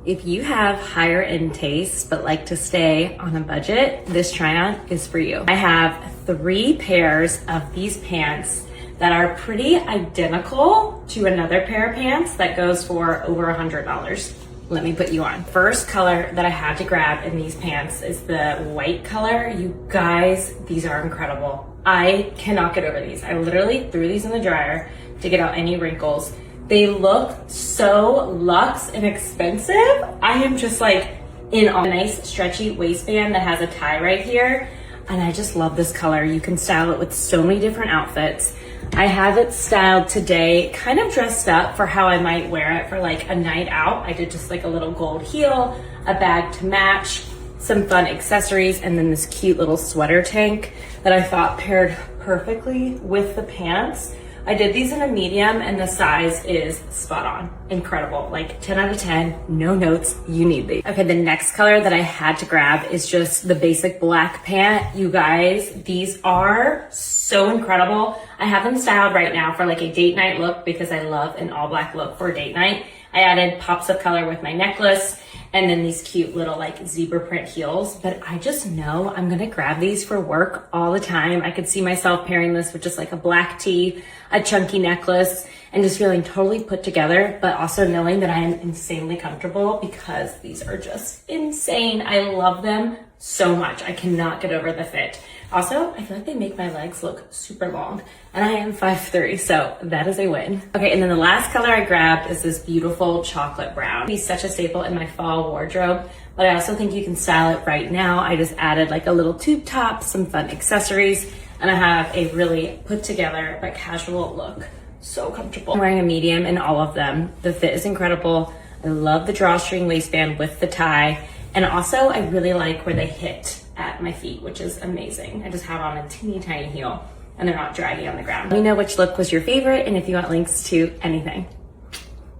If you have higher end tastes but like to stay on a budget, this try on is for you. I have 3 pairs of these pants that are pretty identical to another pair of pants that goes for over $100. Let me put you on. First color that I had to grab in these pants is the white color. You guys, these are incredible. I cannot get over these. I literally threw these in the dryer to get out any wrinkles. They look so luxe and expensive. I am just like in a nice stretchy waistband that has a tie right here. And I just love this color. You can style it with so many different outfits. I have it styled today, kind of dressed up for how I might wear it for like a night out. I did just like a little gold heel, a bag to match, some fun accessories, and then this cute little sweater tank that I thought paired perfectly with the pants. I did these in a medium and the size is spot on. Incredible, like 10 out of 10, no notes, you need these. Okay, the next color that I had to grab is just the basic black pant. You guys, these are so incredible. I have them styled right now for like a date night look because I love an all black look for a date night. I added pops of color with my necklace and then these cute little like zebra print heels, but I just know I'm gonna grab these for work all the time. I could see myself pairing this with just like a black tee, a chunky necklace, and just feeling totally put together, but also knowing that I am insanely comfortable because these are just insane. I love them so much. I cannot get over the fit. Also, I feel like they make my legs look super long and I am 5'3", so that is a win. Okay, and then the last color I grabbed is this beautiful chocolate brown. It's such a staple in my fall wardrobe, but I also think you can style it right now. I just added like a little tube top, some fun accessories, and I have a really put together but casual look. So comfortable. I'm wearing a medium in all of them. The fit is incredible. I love the drawstring waistband with the tie. And also I really like where they hit at my feet, which is amazing. I just have on a teeny tiny heel and they're not draggy on the ground. Let me know which look was your favorite and if you want links to anything.